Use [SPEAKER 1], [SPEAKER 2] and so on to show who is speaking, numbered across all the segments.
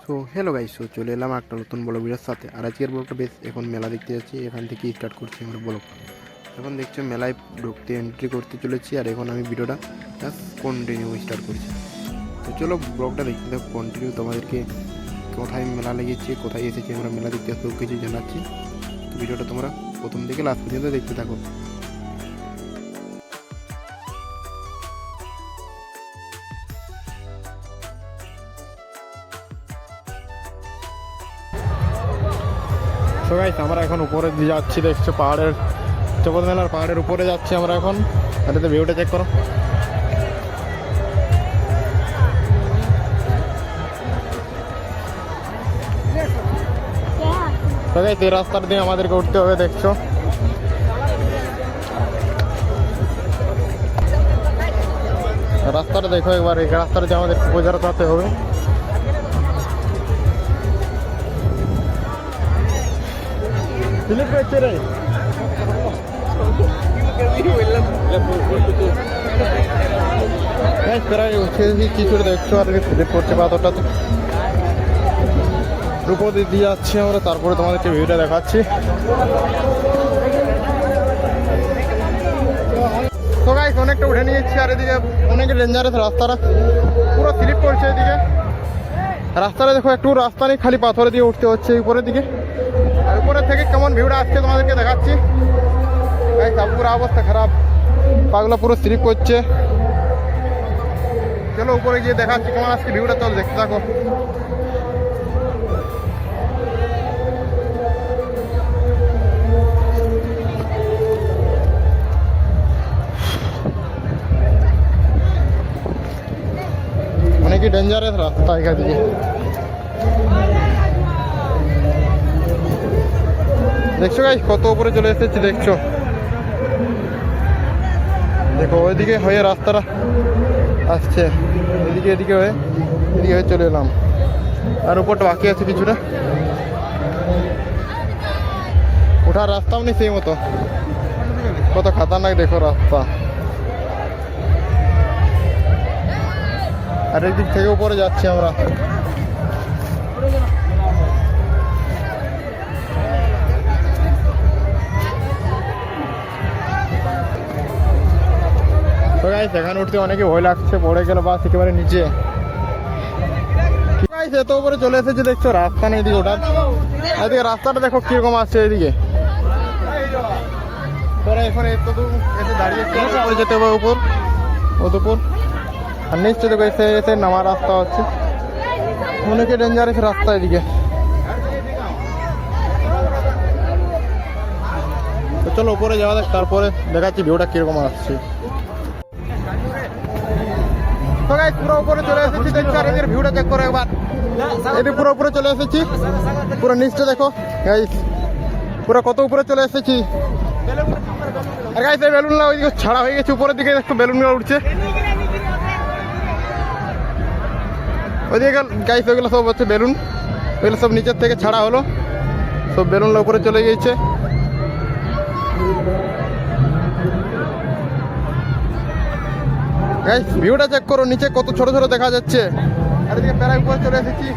[SPEAKER 1] So hello guys, চলে এলাম একটা নতুন ব্লগ ভিডিওর সাথে। আর আজকের ব্লগটা বেশ এখন মেলা দেখতে যাচ্ছি, এখান থেকে স্টার্ট করছি আমরা ব্লগ। এখন দেখছো মেলায় ঢুকতে এন্ট্রি করতে চলেছি, আর এখন আমি ভিডিওটা জাস্ট কন্টিনিউ স্টার্ট করছি। তো চলো ব্লগটা দেখতে থাকো কন্টিনিউ। তোমাদেরকে কোথায় মেলা লেগেছে, কোথায় এসেছি আমরা মেলা দেখতে, সব কিছু জানাচ্ছি। তো ভিডিওটা তোমরা প্রথম থেকে লাস্ট পর্যন্ত দেখতে থাকো। সো গাইস, আমরা এখন উপরে দিয়ে যাচ্ছি, দেখছো পাহাড়ের জগৎ মেলার পাহাড়ের উপরে যাচ্ছি আমরা এখন। আর এতে ভিউটা চেক করো। তো গাইস, এই রাস্তার দিয়ে আমাদেরকে উঠতে হবে, দেখছো। রাস্তাটা দেখো একবার, এই রাস্তাটা দিয়ে আমাদের বোঝার করতে হবে। প্রায় কিছুটা দেখছো, আর স্লিপ করছে পাথরটা। উপর দিয়ে যাচ্ছি আমরা, তারপরে তোমাদেরকে ভিউটা দেখাচ্ছি। তো গাইস, অনেকটা উঠে নিয়েছি, আর এদিকে অনেক ডেঞ্জারাস রাস্তাটা, পুরো স্লিপ করছে এদিকে। রাস্তাটা দেখো, একটু রাস্তা নেই, খালি পাথরে দিয়ে উঠতে হচ্ছে উপরের দিকে। আর উপরের থেকে কেমন ভিউটা আসছে তোমাদেরকে দেখাচ্ছি। পুরো অবস্থা খারাপ, পাগুলো পুরো স্লিপ করছে। চলো উপরে গিয়ে দেখাচ্ছি কেমন আজকে ভিউটা, চলো দেখতে থাকো। অনেকই ডেঞ্জারাস রাস্তা এখান থেকে। দেখছো গাইস, কত উপরে চলে এসেছি, দেখছো। দেখো ওইদিকে হয়ে রাস্তাটা আসছে, এদিকে এদিকে হয়ে চলে এলাম। আর উপরটা বাকি আছে কিছুটা, ওঠার রাস্তাও নেই সেই মতো। কত খাতারনাক দেখো রাস্তা। আর একদিক থেকে উপরে যাচ্ছি আমরা। তো গাইস, এখানে উঠতে অনেকে ভয় লাগছে, পড়ে গেল বাস একেবারে নিচে। এত উপরে চলে এসেছে, দেখছো রাস্তা নেই এদিকে ওঠার। এদিকে রাস্তাটা দেখো কিরকম আসছে এদিকে। এখন এত দূর এসে দাঁড়িয়ে যেতে হবে উপর, উপর। আর নিশ্চয় দেখো এসে নামার রাস্তা হচ্ছে, অনেকে ডেঞ্জারাস রাস্তা এদিকে। তো চলো উপরে যাওয়া যাক, তারপরে দেখাচ্ছি ভিউটা কিরকম আসছে। তো গাইস, পুরো উপরে চলে এসেছি, দেখছো। আর এদের ভিউটা চেক করো একবার, এদিকে পুরো উপরে চলে এসেছি, পুরো নিচটা দেখো গাইস, পুরো কত উপরে চলে এসেছি। আর গাইস, এই বেলুনগুলো ওইদিকে ছাড়া হয়ে গেছে, উপরের দিকে একটু বেলুনগুলো উঠছে ওইদিকে গাইস। ওইগুলো সব হচ্ছে বেলুন, ওইগুলো সব নিচের থেকে ছাড়া হলো, সব বেলুনগুলো উপরে চলে গিয়েছে। গাইস, ভিউটা চেক করো, নিচে কত ছোট ছোট দেখা যাচ্ছে। আর এদিকে প্রায় উপরে চলে এসেছি,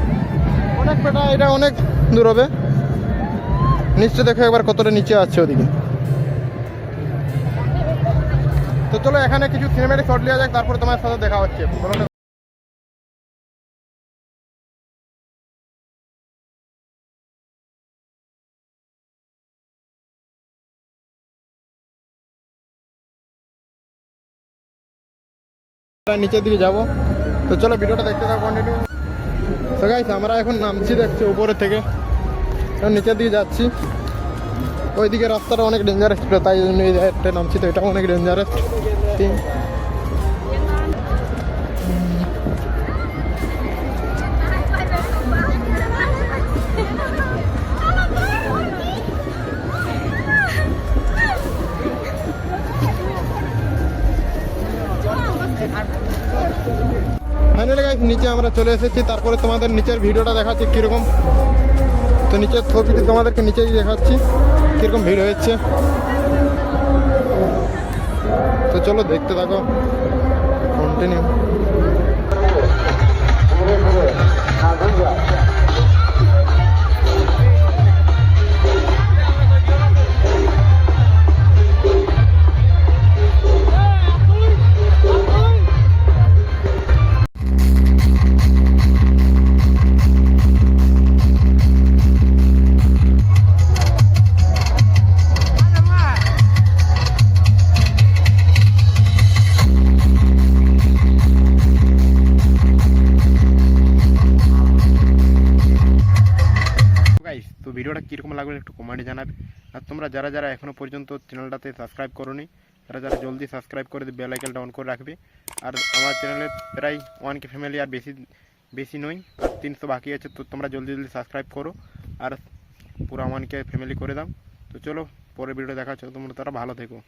[SPEAKER 1] অনেক পেটা, এটা অনেক দূর হবে। নিচে দেখো একবার কতটা নিচে আছে ওদিকে। তো চলো এখানে কিছু সিনেমেটিক শট নেওয়া যাক, তারপরে তোমার সাথে দেখা হচ্ছে। নিচের দিকে যাবো, তো চলো ভিডিওটা দেখতে থাকো কন্টিনিউ। তো গাইস, আমরা এখন নামছি, দেখছি উপরে থেকে নিচের দিকে যাচ্ছি। ওইদিকে রাস্তাটা অনেক ডেঞ্জারাস ছিল, তাই জন্য একটা নামছি। তো এটাও অনেক ডেঞ্জারাস। ফাইনালি গাইস, নিচে আমরা চলে এসেছি, তারপরে তোমাদের নিচের ভিডিওটা দেখাচ্ছি কিরকম। তো নিচের ছবিটি তোমাদেরকে নিচেই দেখাচ্ছি কিরকম ভিড় হয়েছে। তো চলো দেখতে থাকো কন্টিনিউ। লাগবে একটু কমেন্টে জানাবে। আর তোমরা যারা যারা এখনও পর্যন্ত চ্যানেলটাতে সাবস্ক্রাইব করোনি তারা যারা জলদি সাবস্ক্রাইব করে বেল আইকনটা অন করে রাখবে। আর আমার চ্যানেলে প্রায় 1K ফ্যামিলি আর বেশি নয়, আর 300 বাকি আছে, তো তোমরা জলদি জলদি সাবস্ক্রাইব করো আর পুরো 1K ফ্যামিলি করে দাও। তো চলো পরের ভিডিও দেখা হচ্ছে, তোমরা তারা ভালো থেকো।